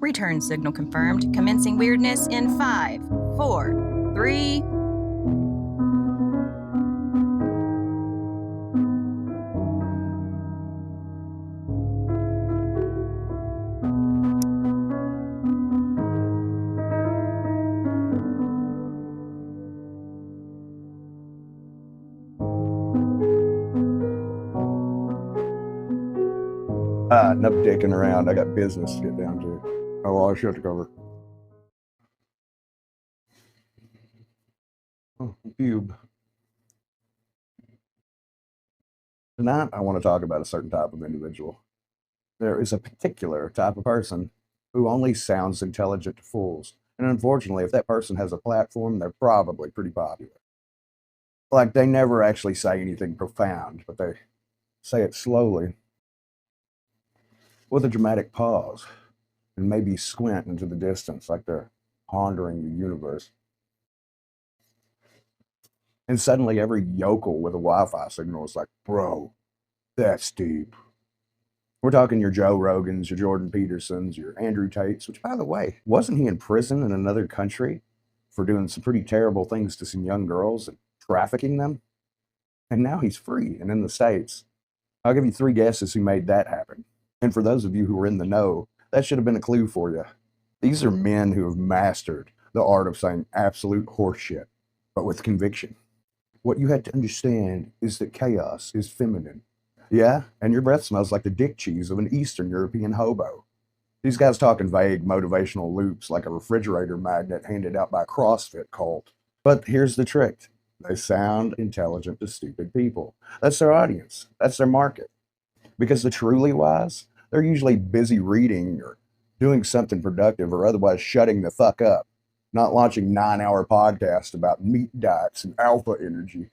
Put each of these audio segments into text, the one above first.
Return signal confirmed. Commencing weirdness in 5, 4, 3... Enough dicking around. I got business to get down to. Oh, I should cover. Oh, cube. Tonight, I want to talk about a certain type of individual. There is a particular type of person who only sounds intelligent to fools. And unfortunately, if that person has a platform, they're probably pretty popular. Like, they never actually say anything profound, but they say it slowly, with a dramatic pause, and maybe squint into the distance like they're pondering the universe. And suddenly every yokel with a Wi-Fi signal is like, bro, that's deep. We're talking your Joe Rogans, your Jordan Petersons, your Andrew Tates, which, by the way, wasn't he in prison in another country for doing some pretty terrible things to some young girls and trafficking them? And now he's free and in the States. I'll give you 3 guesses who made that happen. And for those of you who are in the know, that should have been a clue for you. These are men who have mastered the art of saying absolute horseshit, but with conviction. What you had to understand is that chaos is feminine. Yeah, and your breath smells like the dick cheese of an Eastern European hobo. These guys talk in vague motivational loops like a refrigerator magnet handed out by a CrossFit cult. But here's the trick. They sound intelligent to stupid people. That's their audience. That's their market. Because the truly wise, they're usually busy reading or doing something productive or otherwise shutting the fuck up, not launching 9-hour podcasts about meat diets and alpha energy.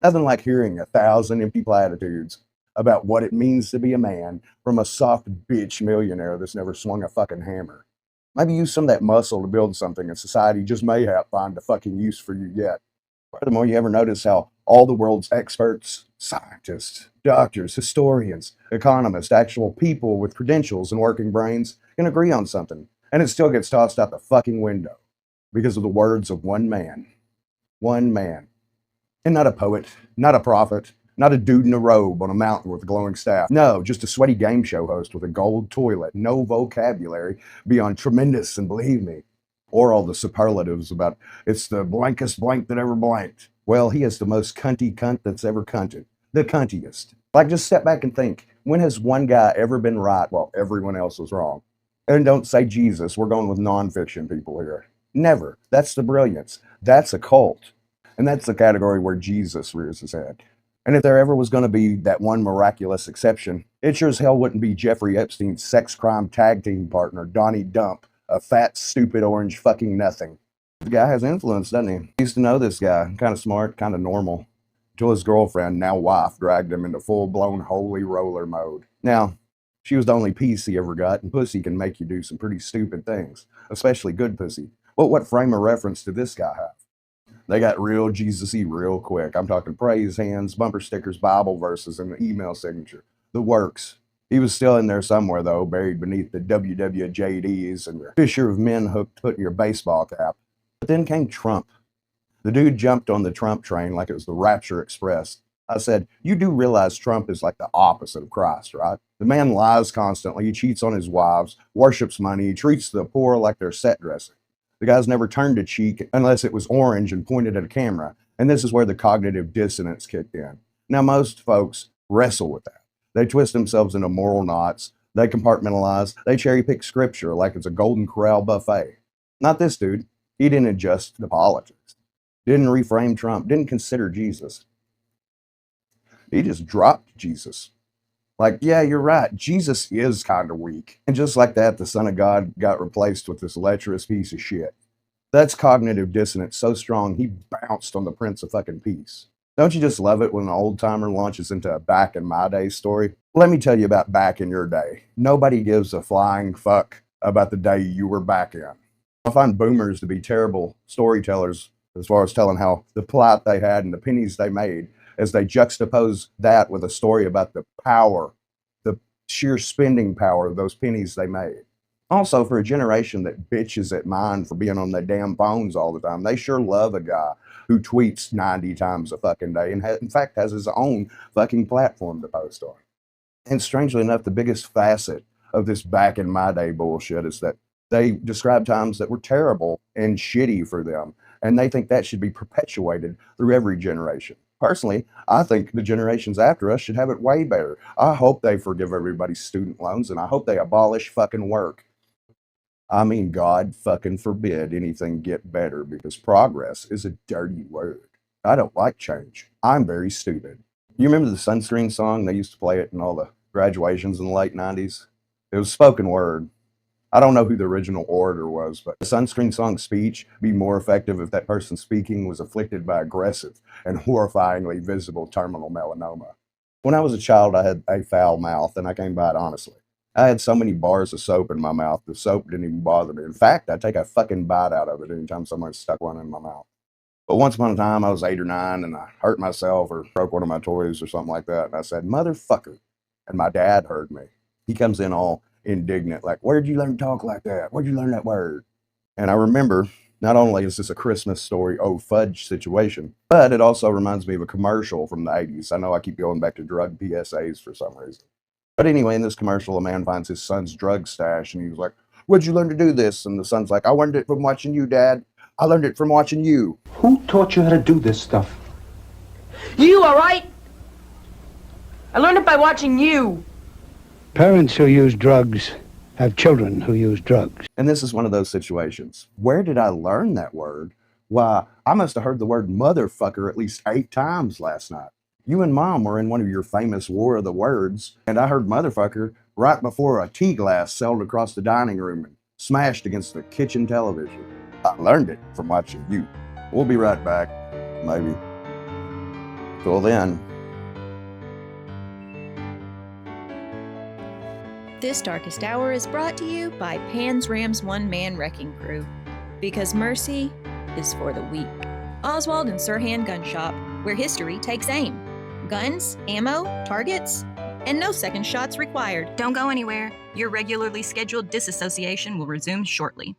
Nothing like hearing 1,000 empty platitudes about what it means to be a man from a soft bitch millionaire that's never swung a fucking hammer. Maybe use some of that muscle to build something and society just may have find a fucking use for you yet. Furthermore, you ever notice how all the world's experts, scientists, doctors, historians, economists, actual people with credentials and working brains can agree on something, and it still gets tossed out the fucking window because of the words of one man. One man. And not a poet, not a prophet, not a dude in a robe on a mountain with a glowing staff. No, just a sweaty game show host with a gold toilet, no vocabulary beyond tremendous and believe me. Or all the superlatives about it's the blankest blank that ever blanked. Well, he is the most cunty cunt that's ever cunted. The cuntiest. Like, just step back and think, when has one guy ever been right while everyone else was wrong? And don't say Jesus, we're going with nonfiction people here. Never. That's the brilliance. That's a cult. And that's the category where Jesus rears his head. And if there ever was going to be that one miraculous exception, it sure as hell wouldn't be Jeffrey Epstein's sex crime tag team partner, Donnie Dump, a fat, stupid, orange fucking nothing. The guy has influence, doesn't he? I used to know this guy, kind of smart, kind of normal, until his girlfriend, now wife, dragged him into full-blown holy roller mode. Now, she was the only piece he ever got, and pussy can make you do some pretty stupid things, especially good pussy. What frame of reference did this guy have? They got real Jesus-y real quick. I'm talking praise hands, bumper stickers, Bible verses, and the email signature. The works. He was still in there somewhere, though, buried beneath the WWJDs and the Fisher of Men hook put in your baseball cap. But then came Trump. The dude jumped on the Trump train like it was the Rapture Express. I said, you do realize Trump is like the opposite of Christ, right? The man lies constantly, he cheats on his wives, worships money, he treats the poor like they're set dressing. The guy's never turned a cheek unless it was orange and pointed at a camera. And this is where the cognitive dissonance kicked in. Now, most folks wrestle with that. They twist themselves into moral knots. They compartmentalize. They cherry pick scripture like it's a Golden Corral buffet. Not this dude. He didn't adjust to politics. Didn't reframe Trump. Didn't consider Jesus. He just dropped Jesus. Like, yeah, you're right. Jesus is kind of weak. And just like that, the Son of God got replaced with this lecherous piece of shit. That's cognitive dissonance so strong, he bounced on the Prince of fucking Peace. Don't you just love it when an old-timer launches into a back in my day story? Let me tell you about back in your day. Nobody gives a flying fuck about the day you were back in. I find boomers to be terrible storytellers as far as telling how the plight they had and the pennies they made, as they juxtapose that with a story about the power, the sheer spending power of those pennies they made. Also, for a generation that bitches at mine for being on their damn phones all the time, they sure love a guy who tweets 90 times a fucking day and in fact has his own fucking platform to post on. And strangely enough, the biggest facet of this back in my day bullshit is that they describe times that were terrible and shitty for them. And they think that should be perpetuated through every generation. Personally, I think the generations after us should have it way better. I hope they forgive everybody's student loans and I hope they abolish fucking work. I mean, God fucking forbid anything get better because progress is a dirty word. I don't like change. I'm very stupid. You remember the Sunscreen song? They used to play it in all the graduations in the late 90s. It was spoken word. I don't know who the original orator was, but the Sunscreen song speech be more effective if that person speaking was afflicted by aggressive and horrifyingly visible terminal melanoma. When I was a child, I had a foul mouth, and I came by it honestly. I had so many bars of soap in my mouth, the soap didn't even bother me. In fact, I'd take a fucking bite out of it anytime someone stuck one in my mouth. But once upon a time, I was 8 or 9, and I hurt myself or broke one of my toys or something like that. And I said, motherfucker. And my dad heard me. He comes in all indignant, like, where'd you learn to talk like that? Where'd you learn that word? And I remember, not only is this a Christmas story, oh fudge situation, but it also reminds me of a commercial from the 80s. I know I keep going back to drug PSAs for some reason. But anyway, in this commercial, a man finds his son's drug stash, and he was like, where'd you learn to do this? And the son's like, I learned it from watching you, Dad. I learned it from watching you. Who taught you how to do this stuff? You, all right? I learned it by watching you. Parents who use drugs have children who use drugs. And this is one of those situations. Where did I learn that word? Why, I must have heard the word motherfucker at least 8 times last night. You and Mom were in one of your famous War of the Words, and I heard motherfucker right before a tea glass sailed across the dining room and smashed against the kitchen television. I learned it from watching you. We'll be right back, maybe. Till then. This Darkest Hour is brought to you by Pan's Ram's one-man wrecking crew. Because mercy is for the weak. Oswald and Sirhan Gun Shop, where history takes aim. Guns, ammo, targets, and no second shots required. Don't go anywhere. Your regularly scheduled disassociation will resume shortly.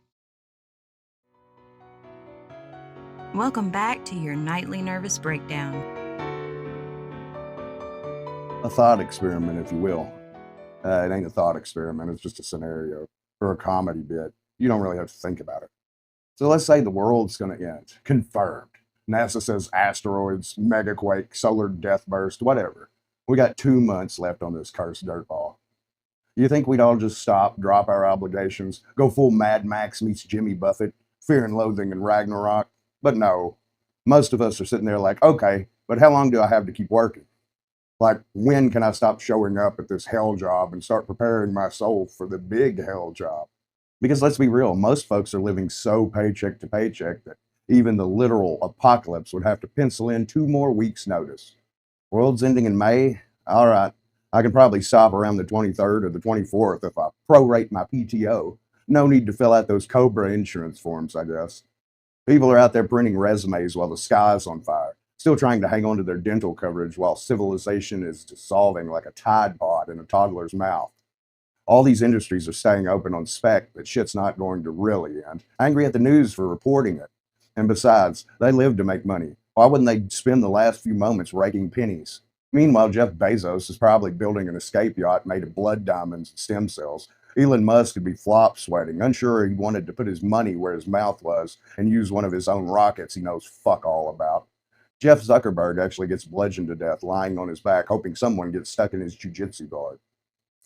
Welcome back to your nightly nervous breakdown. A thought experiment, if you will. It ain't a thought experiment, it's just a scenario or a comedy bit. You don't really have to think about it. So let's say the world's going to end. Confirmed. NASA says asteroids, megaquake, solar death burst, whatever. We got 2 months left on this cursed dirtball. You think we'd all just stop, drop our obligations, go full Mad Max meets Jimmy Buffett, Fear and Loathing and Ragnarok? But no. Most of us are sitting there like, okay, but how long do I have to keep working? Like, when can I stop showing up at this hell job and start preparing my soul for the big hell job? Because let's be real, most folks are living so paycheck to paycheck that even the literal apocalypse would have to pencil in 2 more weeks' notice. World's ending in May? All right, I can probably stop around the 23rd or the 24th if I prorate my PTO. No need to fill out those COBRA insurance forms, I guess. People are out there printing resumes while the sky's on fire, still trying to hang on to their dental coverage while civilization is dissolving like a Tide Pod in a toddler's mouth. All these industries are staying open on spec that shit's not going to really end. Angry at the news for reporting it. And besides, they live to make money. Why wouldn't they spend the last few moments raking pennies? Meanwhile, Jeff Bezos is probably building an escape yacht made of blood diamonds and stem cells. Elon Musk could be flop sweating, unsure he wanted to put his money where his mouth was and use one of his own rockets he knows fuck all about. Jeff Zuckerberg actually gets bludgeoned to death lying on his back, hoping someone gets stuck in his jiu-jitsu guard.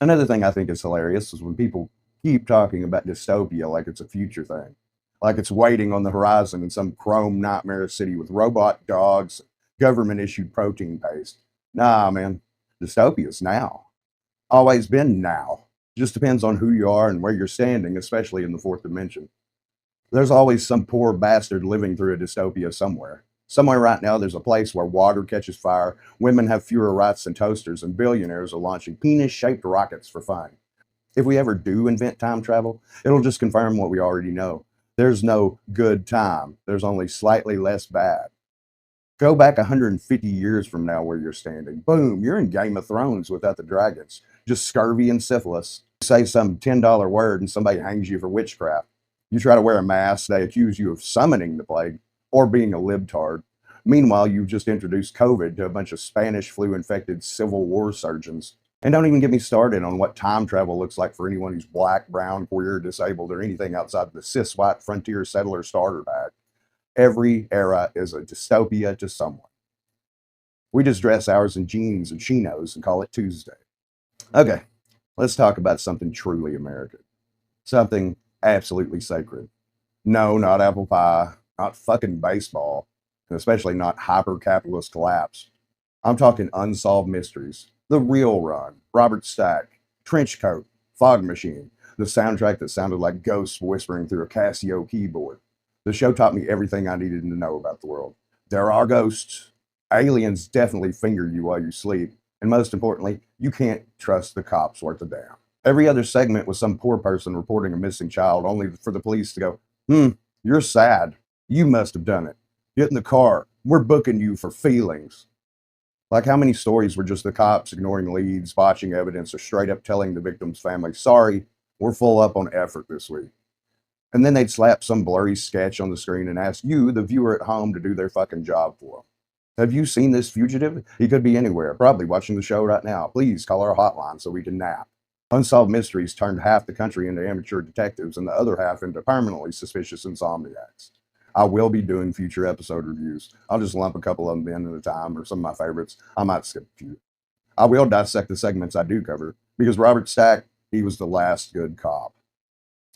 Another thing I think is hilarious is when people keep talking about dystopia like it's a future thing. Like it's waiting on the horizon in some chrome nightmare city with robot dogs, government-issued protein paste. Nah, man, dystopia's now. Always been now. Just depends on who you are and where you're standing, especially in the 4th dimension. There's always some poor bastard living through a dystopia somewhere. Somewhere right now there's a place where water catches fire, women have fewer rights than toasters, and billionaires are launching penis-shaped rockets for fun. If we ever do invent time travel, it'll just confirm what we already know. There's no good time. There's only slightly less bad. Go back 150 years from now where you're standing. Boom, you're in Game of Thrones without the dragons. Just scurvy and syphilis. say some $10 word and somebody hangs you for witchcraft. You try to wear a mask, they accuse you of summoning the plague or being a libtard. Meanwhile, you've just introduced COVID to a bunch of Spanish flu-infected Civil War surgeons. And don't even get me started on what time travel looks like for anyone who's black, brown, queer, disabled, or anything outside the cis-white frontier settler starter pack. Every era is a dystopia to someone. We just dress ours in jeans and chinos and call it Tuesday. Okay, let's talk about something truly American. Something absolutely sacred. No, not apple pie, not fucking baseball, and especially not hyper-capitalist collapse. I'm talking Unsolved Mysteries, The Real Run, Robert Stack, Trenchcoat, Fog Machine, the soundtrack that sounded like ghosts whispering through a Casio keyboard. The show taught me everything I needed to know about the world. There are ghosts. Aliens definitely finger you while you sleep. And most importantly, you can't trust the cops worth a damn. Every other segment was some poor person reporting a missing child, only for the police to go, you're sad. You must have done it. Get in the car. We're booking you for feelings. Like how many stories were just the cops ignoring leads, botching evidence, or straight up telling the victim's family, sorry, we're full up on effort this week. And then they'd slap some blurry sketch on the screen and ask you, the viewer at home, to do their fucking job for them. Have you seen this fugitive? He could be anywhere, probably watching the show right now. Please call our hotline so we can nap. Unsolved Mysteries turned half the country into amateur detectives and the other half into permanently suspicious insomniacs. I will be doing future episode reviews. I'll just lump a couple of them in at a time, or some of my favorites. I might skip a few. I will dissect the segments I do cover, because Robert Stack, he was the last good cop.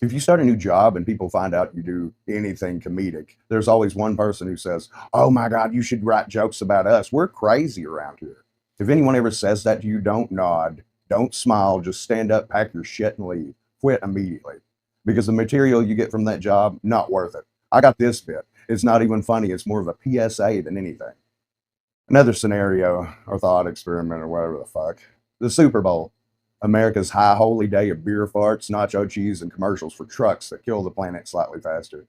If you start a new job and people find out you do anything comedic, there's always one person who says, oh my God, you should write jokes about us. We're crazy around here. If anyone ever says that to you, don't nod, don't smile, just stand up, pack your shit and leave. Quit immediately. Because the material you get from that job, not worth it. I got this bit. It's not even funny. It's more of a PSA than anything. Another scenario or thought experiment or whatever the fuck. The Super Bowl. America's high holy day of beer farts, nacho cheese, and commercials for trucks that kill the planet slightly faster.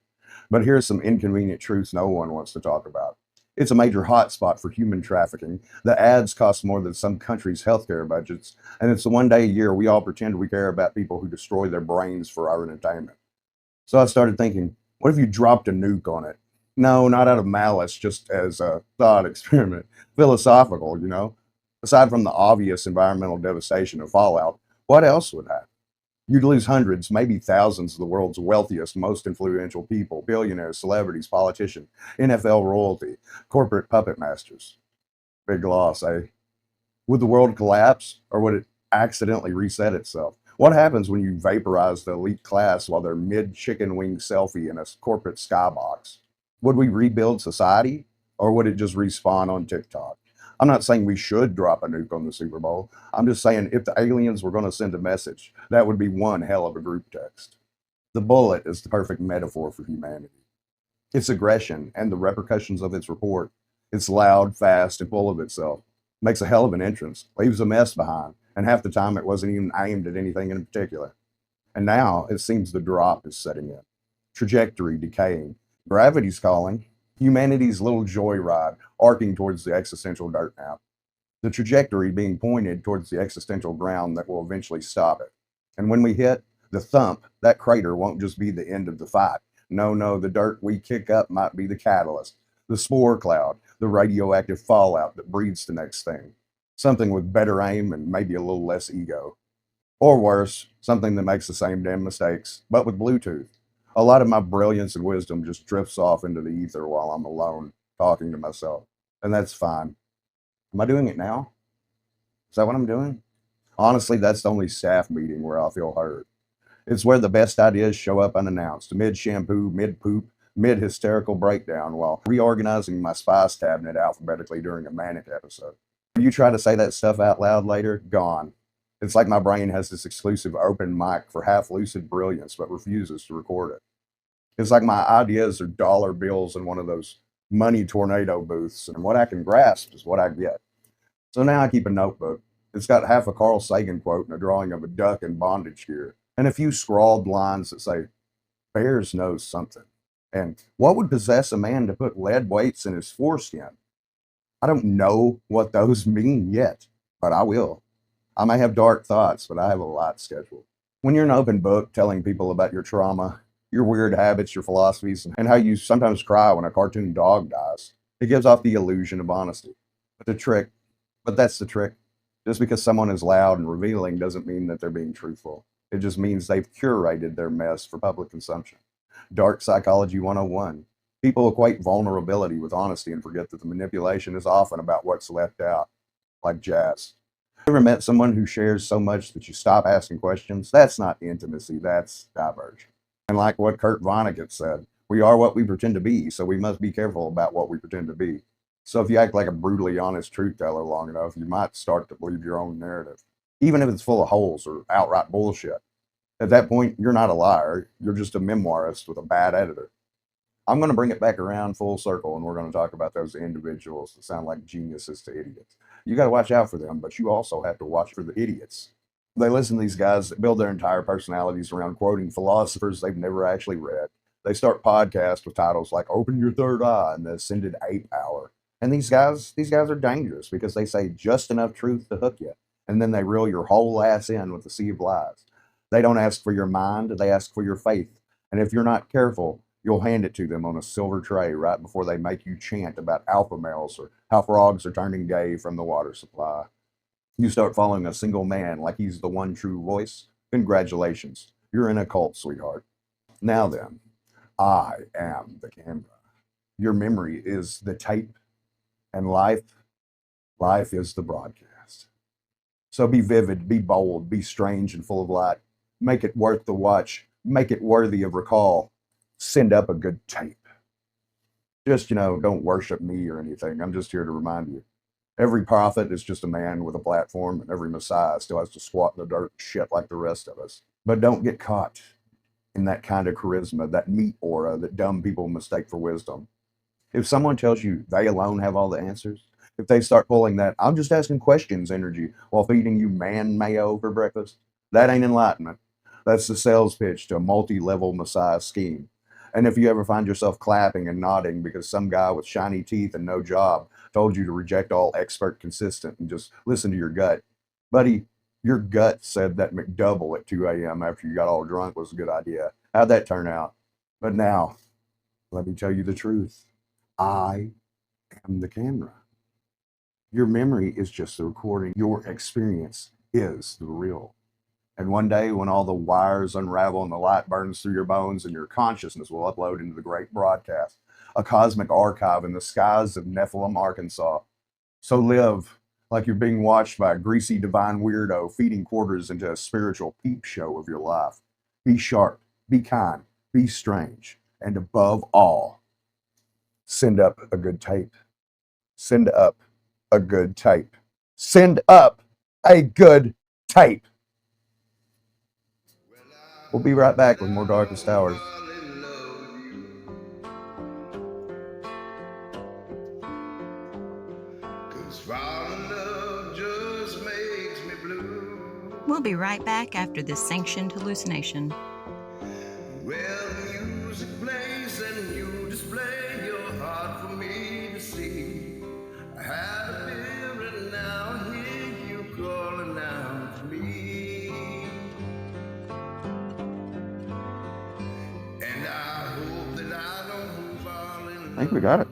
But here's some inconvenient truths no one wants to talk about. It's a major hotspot for human trafficking. The ads cost more than some countries' healthcare budgets. And it's the one day a year we all pretend we care about people who destroy their brains for our entertainment. So I started thinking, what if you dropped a nuke on it? No, not out of malice, just as a thought experiment. Philosophical, you know? Aside from the obvious environmental devastation of fallout, what else would happen? You'd lose hundreds, maybe thousands of the world's wealthiest, most influential people, billionaires, celebrities, politicians, NFL royalty, corporate puppet masters. Big loss, eh? Would the world collapse, or would it accidentally reset itself? What happens when you vaporize the elite class while they're mid-chicken wing selfie in a corporate skybox? Would we rebuild society, or would it just respawn on TikTok? I'm not saying we should drop a nuke on the Super Bowl. I'm just saying if the aliens were going to send a message, that would be one hell of a group text. The bullet is the perfect metaphor for humanity. Its aggression and the repercussions of its report. It's loud, fast, and full of itself. Makes a hell of an entrance, leaves a mess behind, and half the time it wasn't even aimed at anything in particular. And now it seems the drop is setting in. Trajectory decaying. Gravity's calling. Humanity's little joyride, arcing towards the existential dirt nap. The trajectory being pointed towards the existential ground that will eventually stop it. And when we hit the thump, that crater won't just be the end of the fight. No, the dirt we kick up might be the catalyst, the spore cloud, the radioactive fallout that breeds the next thing. Something with better aim and maybe a little less ego. Or worse, something that makes the same damn mistakes, but with Bluetooth. A lot of my brilliance and wisdom just drifts off into the ether while I'm alone, talking to myself. And that's fine. Am I doing it now? Is that what I'm doing? Honestly, that's the only staff meeting where I'll feel heard. It's where the best ideas show up unannounced, mid-shampoo, mid-poop, mid-hysterical breakdown, while reorganizing my spice cabinet alphabetically during a manic episode. If you try to say that stuff out loud later, gone. It's like my brain has this exclusive open mic for half-lucid brilliance, but refuses to record it. It's like my ideas are dollar bills in one of those money tornado booths, and what I can grasp is what I get. So now I keep a notebook. It's got half a Carl Sagan quote and a drawing of a duck in bondage gear, and a few scrawled lines that say, bears know something. And what would possess a man to put lead weights in his foreskin? I don't know what those mean yet, but I will. I may have dark thoughts, but I have a light schedule. When you're an open book telling people about your trauma, your weird habits, your philosophies, and how you sometimes cry when a cartoon dog dies, it gives off the illusion of honesty. But that's the trick. Just because someone is loud and revealing doesn't mean that they're being truthful. It just means they've curated their mess for public consumption. Dark Psychology 101. People equate vulnerability with honesty and forget that the manipulation is often about what's left out, like jazz. Ever met someone who shares so much that you stop asking questions? That's not intimacy, that's diversion. And like what Kurt Vonnegut said, we are what we pretend to be, so we must be careful about what we pretend to be. So if you act like a brutally honest truth teller long enough, you might start to believe your own narrative, even if it's full of holes or outright bullshit. At that point, you're not a liar, you're just a memoirist with a bad editor. I'm going to bring it back around full circle, and we're going to talk about those individuals that sound like geniuses to idiots. You got to watch out for them, but you also have to watch for the idiots. They listen to these guys that build their entire personalities around quoting philosophers they've never actually read. They start podcasts with titles like Open Your Third Eye and The Ascended Ape Hour. And these guys are dangerous because they say just enough truth to hook you, and then they reel your whole ass in with a sea of lies. They don't ask for your mind, they ask for your faith. And if you're not careful, you'll hand it to them on a silver tray right before they make you chant about alpha males or how frogs are turning gay from the water supply. You start following a single man like he's the one true voice. Congratulations, you're in a cult, sweetheart. Now then, I am the camera. Your memory is the tape, and life is the broadcast. So be vivid, be bold, be strange and full of light. Make it worth the watch. Make it worthy of recall. Send up a good tape. Just, don't worship me or anything. I'm just here to remind you. Every prophet is just a man with a platform, and every Messiah still has to squat in the dirt and shit like the rest of us. But don't get caught in that kind of charisma, that meat aura that dumb people mistake for wisdom. If someone tells you they alone have all the answers, if they start pulling that I'm just asking questions energy while feeding you man mayo for breakfast, that ain't enlightenment. That's the sales pitch to a multi-level Messiah scheme. And if you ever find yourself clapping and nodding because some guy with shiny teeth and no job told you to reject all expert consistent and just listen to your gut, buddy, your gut said that McDouble at 2 a.m. after you got all drunk was a good idea. How'd that turn out? But now, let me tell you the truth. I am the camera. Your memory is just the recording. Your experience is the real. And one day when all the wires unravel and the light burns through your bones and your consciousness will upload into the great broadcast, a cosmic archive in the skies of Nephilim, Arkansas. So live like you're being watched by a greasy divine weirdo feeding quarters into a spiritual peep show of your life. Be sharp, be kind, be strange, and above all, send up a good tape. Send up a good tape. Send up a good tape. We'll be right back with more Darkest Hours. We'll be right back after this sanctioned hallucination. Well, music plays and you display your heart for me to see. I had a beer and now I hear you calling out to me. And I hope that I don't fall in love. I think we got it.